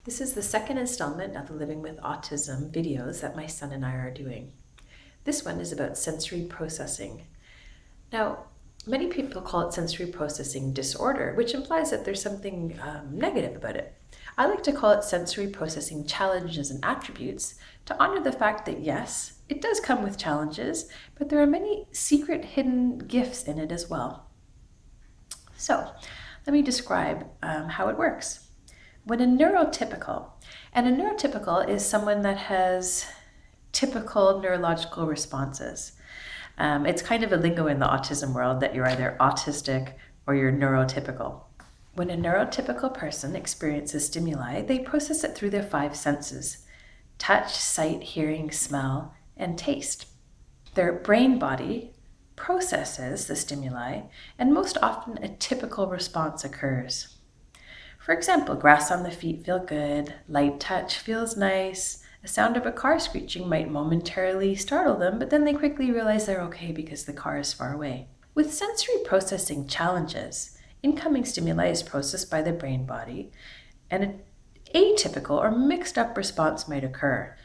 This is the second installment of the Living with Autism videos that my son and I are doing. This one is about sensory processing. Now, many people call it sensory processing disorder, which implies that there's something negative about it. I like to call it sensory processing challenges and attributes to honor the fact that yes, it does come with challenges, but there are many secret hidden gifts in it as well. So, let me describe how it works. When a neurotypical is someone that has typical neurological responses. It's kind of a lingo in the autism world that you're either autistic or you're neurotypical. When a neurotypical person experiences stimuli, they process it through their 5 senses: touch, sight, hearing, smell, and taste. Their brain body processes the stimuli, and most often a typical response occurs. For example, grass on the feet feel good, light touch feels nice, a sound of a car screeching might momentarily startle them, but then they quickly realize they're okay because the car is far away. With sensory processing challenges, incoming stimuli is processed by the brain body, and an atypical or mixed up response might occur.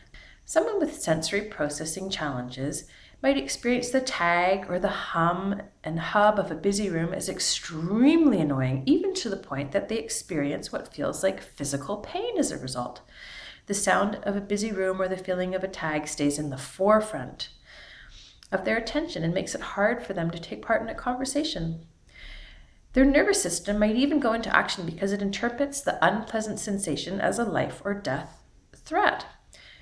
Someone with sensory processing challenges might experience the tag or the hum and hub of a busy room as extremely annoying, even to the point that they experience what feels like physical pain as a result. The sound of a busy room or the feeling of a tag stays in the forefront of their attention and makes it hard for them to take part in a conversation. Their nervous system might even go into action because it interprets the unpleasant sensation as a life or death threat.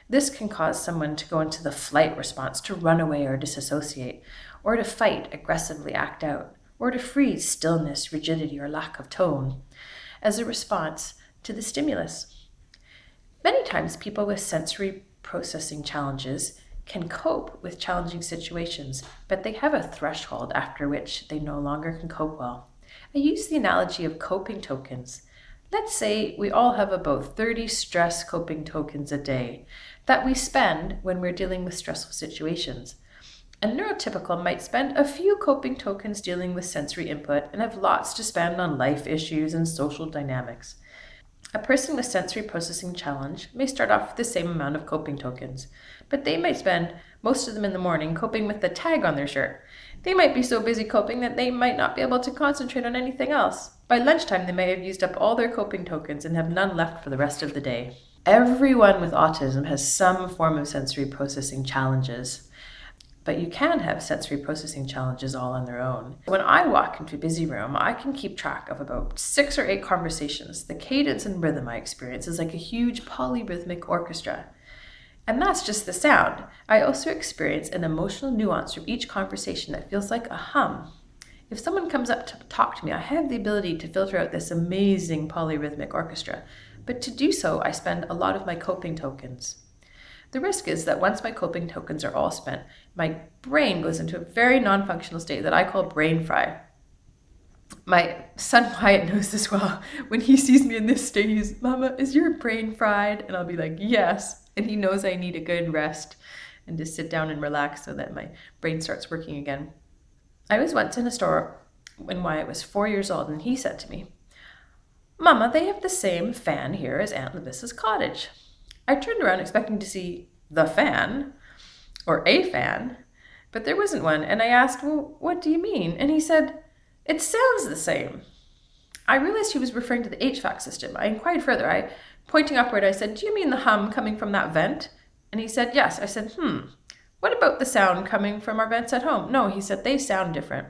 This can cause someone to go into the flight response, to run away or disassociate, or to fight, aggressively act out, or to freeze, stillness, rigidity, or lack of tone as a response to the stimulus. Many times people with sensory processing challenges can cope with challenging situations, but they have a threshold after which they no longer can cope well. I use the analogy of coping tokens. Let's say we all have about 30 stress coping tokens a day that we spend when we're dealing with stressful situations. A neurotypical might spend a few coping tokens dealing with sensory input and have lots to spend on life issues and social dynamics. A person with sensory processing challenge may start off with the same amount of coping tokens, but they might spend most of them in the morning coping with the tag on their shirt. They might be so busy coping that they might not be able to concentrate on anything else. By lunchtime, they may have used up all their coping tokens and have none left for the rest of the day. Everyone with autism has some form of sensory processing challenges, but you can have sensory processing challenges all on their own. When I walk into a busy room, I can keep track of about 6 or 8 conversations. The cadence and rhythm I experience is like a huge polyrhythmic orchestra. And that's just the sound. I also experience an emotional nuance from each conversation that feels like a hum. If someone comes up to talk to me, I have the ability to filter out this amazing polyrhythmic orchestra. But to do so, I spend a lot of my coping tokens. The risk is that once my coping tokens are all spent, my brain goes into a very non-functional state that I call brain fry. My son Wyatt knows this well. When he sees me in this state, he's, "Mama, is your brain fried?" And I'll be like, "Yes." And he knows I need a good rest and to sit down and relax so that my brain starts working again. I was once in a store when Wyatt was 4 years old, and he said to me, "Mama, they have the same fan here as Aunt Levissa's cottage." I turned around expecting to see the fan, or a fan, but there wasn't one, and I asked, "Well, what do you mean?" And he said, "It sounds the same." I realized he was referring to the HVAC system. I inquired further. Pointing upward, I said, "Do you mean the hum coming from that vent?" And he said, "Yes." I said, "What about the sound coming from our vents at home?" "No," he said, "they sound different."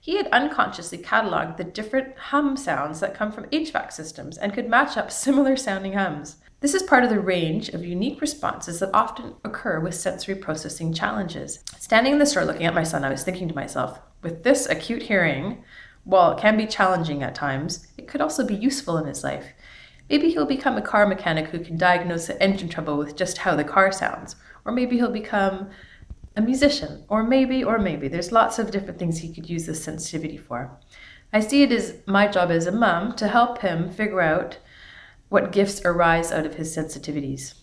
He had unconsciously cataloged the different hum sounds that come from HVAC systems and could match up similar sounding hums. This is part of the range of unique responses that often occur with sensory processing challenges. Standing in the store looking at my son, I was thinking to myself, with this acute hearing, while it can be challenging at times, it could also be useful in his life. Maybe he'll become a car mechanic who can diagnose the engine trouble with just how the car sounds. Or maybe he'll become a musician. Or maybe. There's lots of different things he could use this sensitivity for. I see it as my job as a mom to help him figure out what gifts arise out of his sensitivities.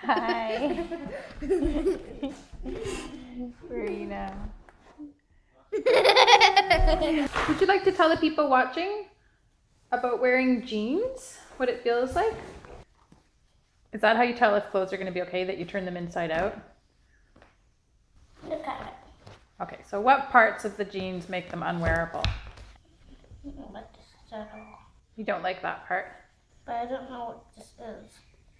Hi. Where are you now? Would you like to tell the people watching about wearing jeans? What it feels like? Is that how you tell if clothes are going to be okay, that you turn them inside out? Look at it. Okay, so what parts of the jeans make them unwearable? I don't like this at all. You don't like that part? But I don't know what this is.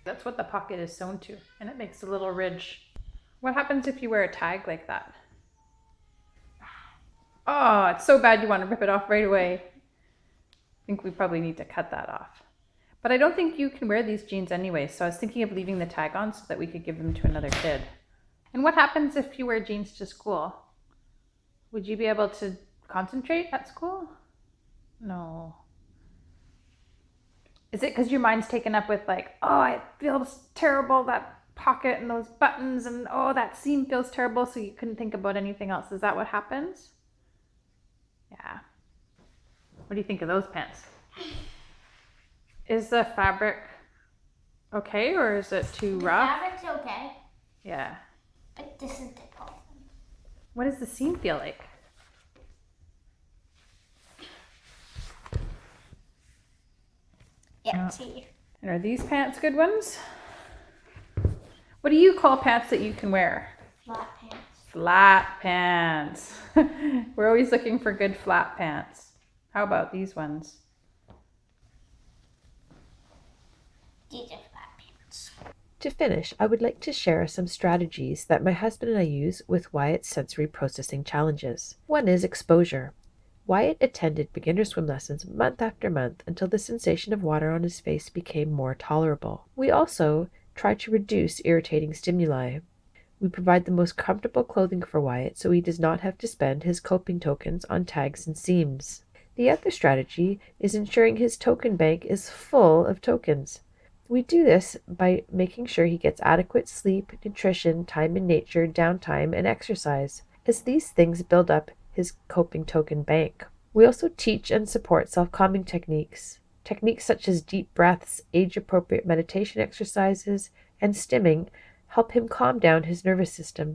That's what the pocket is sewn to, and it makes a little ridge. What happens if you wear a tag like that? Oh, it's so bad you want to rip it off right away. I think we probably need to cut that off. But I don't think you can wear these jeans anyway, so I was thinking of leaving the tag on so that we could give them to another kid. And what happens if you wear jeans to school? Would you be able to concentrate at school? No. Is it because your mind's taken up with like, oh, it feels terrible, that pocket and those buttons, and oh, that seam feels terrible, so you couldn't think about anything else? Is that what happens? Yeah. What do you think of those pants? Is the fabric okay, or is it too rough? The fabric's okay, Yeah. but this is the problem. What does the seam feel like? Yeah, Oh. see. And are these pants good ones? What do you call pants that you can wear? Flat pants. Flat pants. We're always looking for good flat pants. How about these ones? These are flat pants. To finish, I would like to share some strategies that my husband and I use with Wyatt's sensory processing challenges. One is exposure. Wyatt attended beginner swim lessons month after month until the sensation of water on his face became more tolerable. We also try to reduce irritating stimuli. We provide the most comfortable clothing for Wyatt so he does not have to spend his coping tokens on tags and seams. The other strategy is ensuring his token bank is full of tokens. We do this by making sure he gets adequate sleep, nutrition, time in nature, downtime, and exercise, as these things build up his coping token bank. We also teach and support self-calming techniques. Techniques such as deep breaths, age-appropriate meditation exercises, and stimming help him calm down his nervous system.